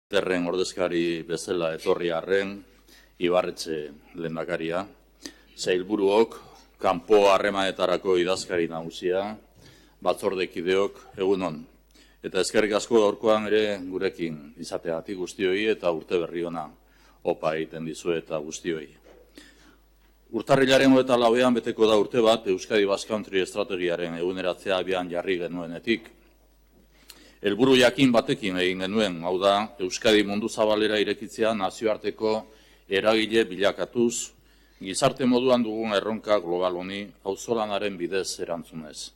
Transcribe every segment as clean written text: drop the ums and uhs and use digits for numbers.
Terren ordezkari bezala etorri arren, Ibarretxe lehendakaria, sailburuok, kanpo harremanetarako idazkari nagusia, batzordekideok, egunon. Eta eskerrik asko gaurkoan ere gurekin izateagatik guztioi eta urte berri ona opa egiten dizu eta guztioi. Urtarrilaren 24 beteko da urte bat Euskadi Basque Country estrategiaren eguneratzea abian jarri genuenetik. Helburu jakin batekin egin genuen, hau da, Euskadi mundu zabalera irekitzea nazioarteko eragile bilakatuz, gizarte moduan dugun erronka global honi auzolanaren bidez erantzunez.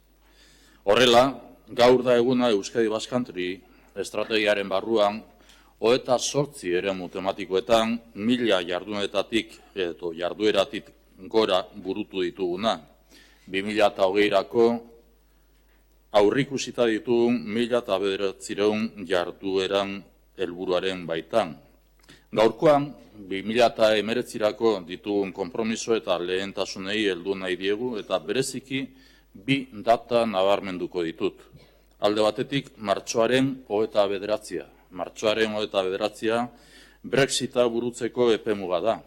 Horrela, gaur da eguna Euskadi Basque Country estrategiaren barruan, 28 eremu tematikoetan 1000 jardueratik gora burutu dituguna. 2020-rako aurrikusita ditugun 1900 jardueran helburuaren baitan. Gaurkoan, 2019-rako ditugun konpromiso eta lehentasunei heldu nahi diegu eta bereziki bi data nabarmenduko ditut. Alde batetik, martxoaren 29. Martxoaren 29. Brexita burutzeko epemuga da.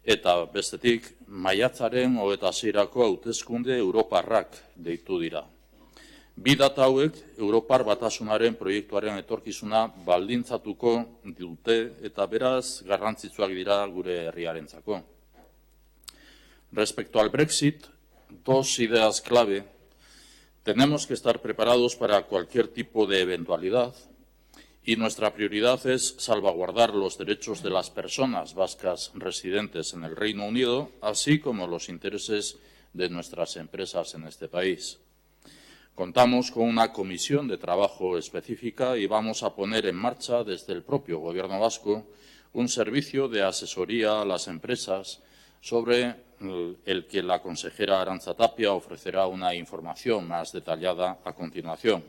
Eta bestetik, maiatzaren 26-rako hauteskunde Europarrak deitu dira. Bi data hauek Europar Batasunaren proiektuaren etorkizuna baldintzatuko dute eta beraz garrantzitsuak dira gure herriarentzako. Respecto al Brexit, dos ideas clave. Tenemos que estar preparados para cualquier tipo de eventualidad y nuestra prioridad es salvaguardar los derechos de las personas vascas residentes en el Reino Unido, así como los intereses de nuestras empresas en este país. Contamos con una comisión de trabajo específica y vamos a poner en marcha desde el propio Gobierno vasco un servicio de asesoría a las empresas sobre el que la consejera Arantza Tapia ofrecerá una información más detallada a continuación.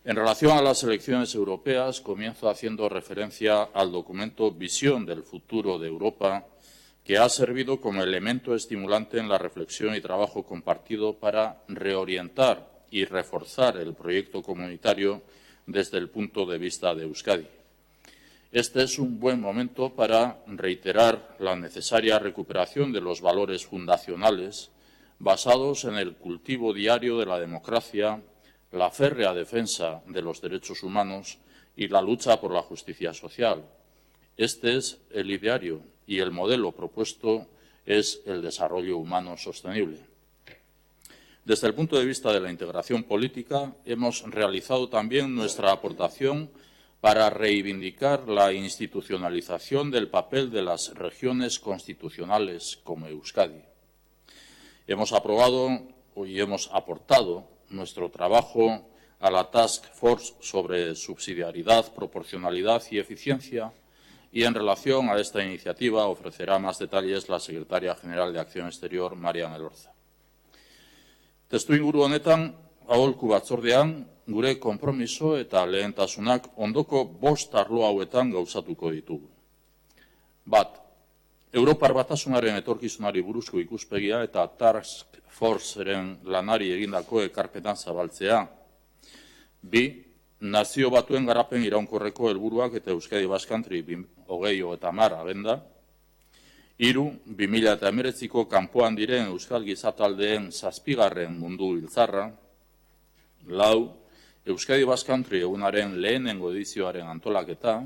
En relación a las elecciones europeas, comienzo haciendo referencia al documento Visión del futuro de Europa, que ha servido como elemento estimulante en la reflexión y trabajo compartido para reorientar y reforzar el proyecto comunitario desde el punto de vista de Euskadi. Este es un buen momento para reiterar la necesaria recuperación de los valores fundacionales basados en el cultivo diario de la democracia, la férrea defensa de los derechos humanos y la lucha por la justicia social. Este es el ideario y el modelo propuesto es el desarrollo humano sostenible. Desde el punto de vista de la integración política, hemos realizado también nuestra aportación para reivindicar la institucionalización del papel de las regiones constitucionales como Euskadi. Hemos aprobado y hemos aportado nuestro trabajo a la Task Force sobre subsidiariedad, proporcionalidad y eficiencia, y en relación a esta iniciativa ofrecerá más detalles la secretaria general de Acción Exterior, Marian Elorza. Testuinguru honetan, aholku batzordean, gure konpromiso eta lehentasunak ondoko 5 arlo hauetan gauzatuko ditugu. Bat, Europar Batasunaren etorkizunari buruzko ikuspegia eta Task Forceren lanari egindako ekarpetan zabaltzea. Bi, Nazio Batuen garapen iraunkorreko helburuak eta Euskadi Basque Country 2030 agenda. 3, 2019ko kanpoan diren euskal gizataldeen 7. mundu biltzarra. 4, Euskadi Basque Country egunaren lehenengo edizioaren antolaketa.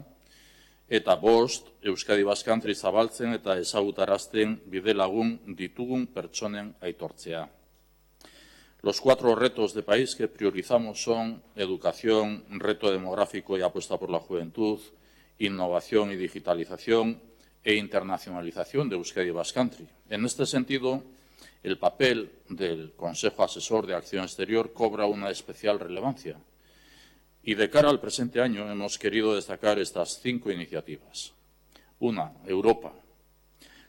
Eta 5, Euskadi Basque Country zabaltzen eta ezagutarazten bidelagun ditugun pertsonen aitortzea. Los 4 retos de país que priorizamos son educación, reto demográfico y apuesta por la juventud, innovación y digitalización e internacionalización de Euskadi Basque Country. En este sentido, el papel del Consejo Asesor de Acción Exterior cobra una especial relevancia. Y de cara al presente año hemos querido destacar estas 5 iniciativas. 1. Europa.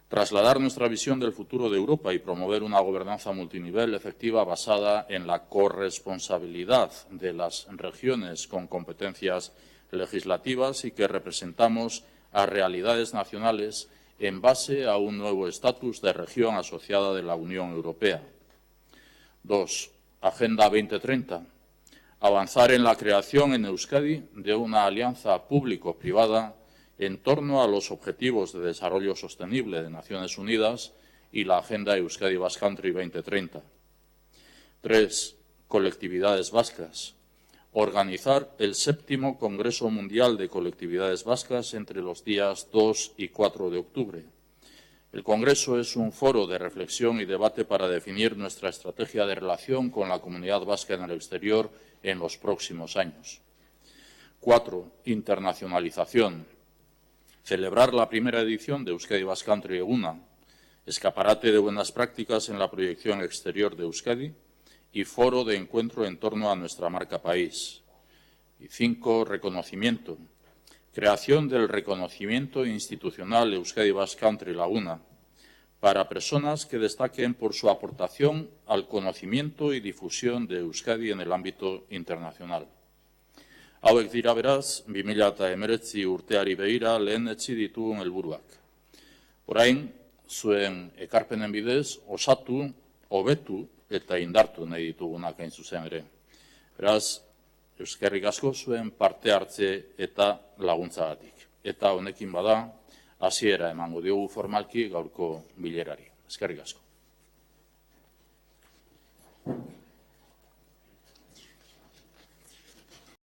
Trasladar nuestra visión del futuro de Europa y promover una gobernanza multinivel efectiva basada en la corresponsabilidad de las regiones con competencias legislativas y que representamos a realidades nacionales en base a un nuevo estatus de región asociada de la Unión Europea. 2. Agenda 2030. Avanzar en la creación en Euskadi de una alianza público-privada en torno a los Objetivos de Desarrollo Sostenible de Naciones Unidas y la Agenda Euskadi Basque Country 2030. 3. Colectividades vascas. Organizar el 7º Congreso Mundial de Colectividades Vascas entre los días 2 y 4 de octubre. El Congreso es un foro de reflexión y debate para definir nuestra estrategia de relación con la comunidad vasca en el exterior en los próximos años. 4. Internacionalización. Celebrar la primera edición de Euskadi Basque Country Eguna, escaparate de buenas prácticas en la proyección exterior de Euskadi y foro de encuentro en torno a nuestra marca país. Y 5. Reconocimiento. Creación del reconocimiento institucional Euskadi Basque Country Laguna para personas que destaquen por su aportación al conocimiento y difusión de Euskadi en el ámbito internacional. Hauek dira beraz, 2019 urteari begira lehenetsi ditugun helburuak. Orain, zuen ekarpenen bidez, osatu, hobetu eta indartu nahi ditugunak hain zuzen ere. Beraz, eskerrik asko zuen parte hartze eta laguntzagatik. Eta honekin bada, hasiera emango diogu formalki gaurko bilerari. Eskerrik asko.